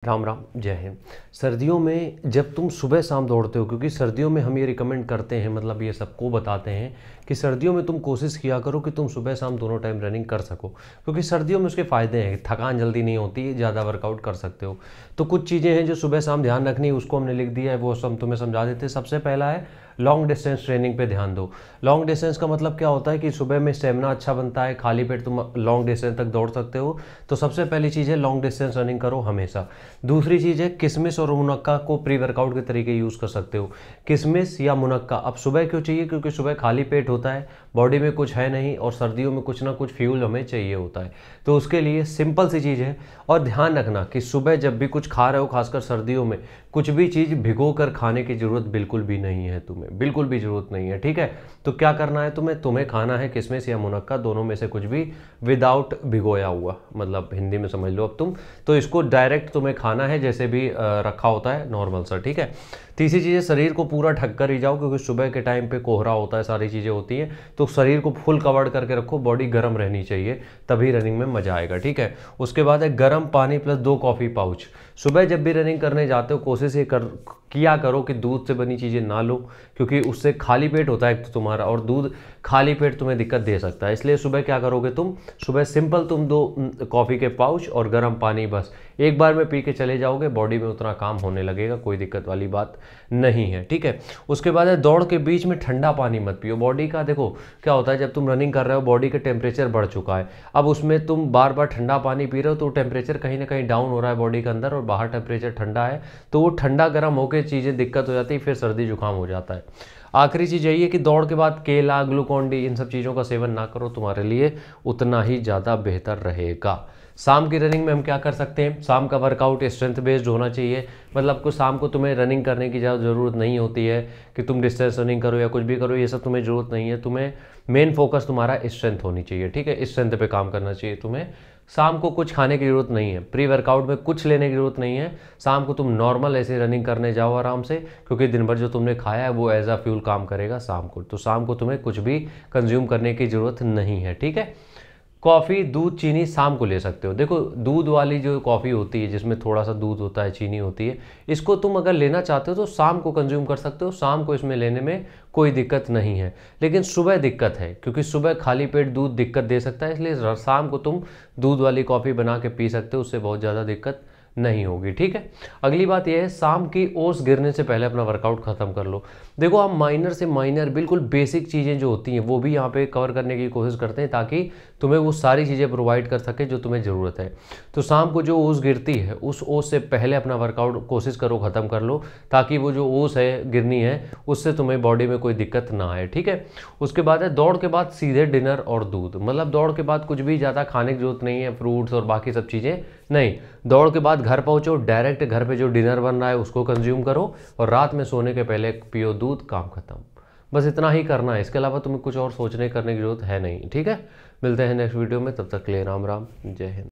राम राम, जय हिंद। सर्दियों में जब तुम सुबह शाम दौड़ते हो, क्योंकि सर्दियों में हम ये रिकमेंड करते हैं, मतलब ये सबको बताते हैं कि सर्दियों में तुम कोशिश किया करो कि तुम सुबह शाम दोनों टाइम रनिंग कर सको, क्योंकि सर्दियों में उसके फ़ायदे हैं। थकान जल्दी नहीं होती, ज़्यादा वर्कआउट कर सकते हो। तो कुछ चीज़ें हैं जो सुबह शाम ध्यान रखनी है, उसको हमने लिख दिया है, वो सब तुम्हें समझा देते हैं। सबसे पहला है लॉन्ग डिस्टेंस ट्रेनिंग पे ध्यान दो। लॉन्ग डिस्टेंस का मतलब क्या होता है कि सुबह में स्टेमिना अच्छा बनता है, खाली पेट तुम लॉन्ग डिस्टेंस तक दौड़ सकते हो। तो सबसे पहली चीज़ है लॉन्ग डिस्टेंस रनिंग करो हमेशा। दूसरी चीज़ है किशमिश और मुनक्का को प्री वर्कआउट के तरीके यूज़ कर सकते हो। किशमिश या मुनक्का अब सुबह क्यों चाहिए? क्योंकि सुबह खाली पेट होता है, बॉडी में कुछ है नहीं, और सर्दियों में कुछ ना कुछ फ्यूल हमें चाहिए होता है। तो उसके लिए सिंपल सी चीज़ है। और ध्यान रखना कि सुबह जब भी कुछ खा रहे हो, खासकर सर्दियों में, कुछ भी चीज़ भिगो कर खाने की ज़रूरत बिल्कुल भी नहीं है, तुम्हें बिल्कुल भी ज़रूरत नहीं है। ठीक है, तो क्या करना है तुम्हें खाना है किशमिश या मुनक्का, दोनों में से कुछ भी, विदाउट भिगोया हुआ, मतलब हिंदी में समझ लो अब तुम। तो इसको डायरेक्ट तुम्हें खाना है जैसे भी रखा होता है नॉर्मल सा। ठीक है। तीसरी चीज़ है शरीर को पूरा ढक कर ही जाओ, क्योंकि सुबह के टाइम पे कोहरा होता है, सारी चीज़ें होती हैं। तो शरीर को फुल कवर्ड करके रखो, बॉडी गर्म रहनी चाहिए, तभी रनिंग में मजा आएगा। ठीक है। उसके बाद है गर्म पानी प्लस 2 कॉफ़ी पाउच। सुबह जब भी रनिंग करने जाते हो कोशिश ये किया करो कि दूध से बनी चीज़ें ना लो, क्योंकि उससे खाली पेट होता है तो तुम्हारा, और दूध खाली पेट तुम्हें दिक्कत दे सकता है। इसलिए सुबह क्या करोगे तुम, सुबह सिंपल तुम 2 कॉफ़ी के पाउच और गर्म पानी बस एक बार में पी के चले जाओगे, बॉडी में उतना काम होने लगेगा, कोई दिक्कत वाली बात नहीं है। ठीक है। उसके बाद है दौड़ के बीच में ठंडा पानी मत पियो। बॉडी का देखो क्या होता है, जब तुम रनिंग कर रहे हो बॉडी का टेम्परेचर बढ़ चुका है, अब उसमें तुम बार बार ठंडा पानी पी रहे हो तो टेम्परेचर कहीं ना कहीं डाउन हो रहा है बॉडी के अंदर, और बाहर टेम्परेचर ठंडा है, तो वो ठंडा गर्म होकर चीज़ें दिक्कत हो जाती है, फिर सर्दी जुकाम हो जाता है। आखिरी चीज़ यही है कि दौड़ के बाद केला, ग्लूकॉन डी, इन सब चीज़ों का सेवन ना करो, तुम्हारे लिए उतना ही ज़्यादा बेहतर रहेगा। शाम की रनिंग में हम क्या कर सकते हैं, शाम का वर्कआउट स्ट्रेंथ बेस्ड होना चाहिए। मतलब कुछ शाम को तुम्हें रनिंग करने की ज़्यादा ज़रूरत नहीं होती है कि तुम डिस्टेंस रनिंग करो या कुछ भी करो, ये सब तुम्हें ज़रूरत नहीं है। तुम्हें मेन फोकस तुम्हारा स्ट्रेंथ होनी चाहिए। ठीक है, स्ट्रेंथ पे काम करना चाहिए तुम्हें। शाम को कुछ खाने की ज़रूरत नहीं है, प्री वर्कआउट में कुछ लेने की ज़रूरत नहीं है। शाम को तुम नॉर्मल ऐसे रनिंग करने जाओ आराम से, क्योंकि दिन भर जो तुमने खाया है वो एज अ फ्यूल काम करेगा शाम को। तो शाम को तुम्हें कुछ भी कंज्यूम करने की ज़रूरत नहीं है। ठीक है। कॉफ़ी, दूध, चीनी शाम को ले सकते हो। देखो दूध वाली जो कॉफ़ी होती है जिसमें थोड़ा सा दूध होता है, चीनी होती है, इसको तुम अगर लेना चाहते हो तो शाम को कंज्यूम कर सकते हो, शाम को इसमें लेने में कोई दिक्कत नहीं है। लेकिन सुबह दिक्कत है, क्योंकि सुबह खाली पेट दूध दिक्कत दे सकता है, इसलिए शाम को तुम दूध वाली कॉफ़ी बना के पी सकते हो, उससे बहुत ज़्यादा दिक्कत नहीं होगी। ठीक है। अगली बात यह है शाम की ओस गिरने से पहले अपना वर्कआउट खत्म कर लो। देखो हम माइनर से माइनर बिल्कुल बेसिक चीज़ें जो होती हैं वो भी यहाँ पे कवर करने की कोशिश करते हैं, ताकि तुम्हें वो सारी चीज़ें प्रोवाइड कर सके जो तुम्हें ज़रूरत है। तो शाम को जो ओस गिरती है उस ओस से पहले अपना वर्कआउट कोशिश करो ख़त्म कर लो, ताकि वो जो ओस है गिरनी है उससे तुम्हें बॉडी में कोई दिक्कत ना आए। ठीक है। उसके बाद है दौड़ के बाद सीधे डिनर और दूध। मतलब दौड़ के बाद कुछ भी ज़्यादा खाने की जरूरत नहीं है, फ्रूट्स और बाकी सब चीज़ें नहीं। दौड़ के बाद घर पहुंचो, डायरेक्ट घर पे जो डिनर बन रहा है उसको कंज्यूम करो, और रात में सोने के पहले पियो दूध, काम खत्म। बस इतना ही करना है, इसके अलावा तुम्हें कुछ और सोचने करने की जरूरत है नहीं। ठीक है। मिलते हैं नेक्स्ट वीडियो में, तब तक के लिए राम राम, जय हिंद।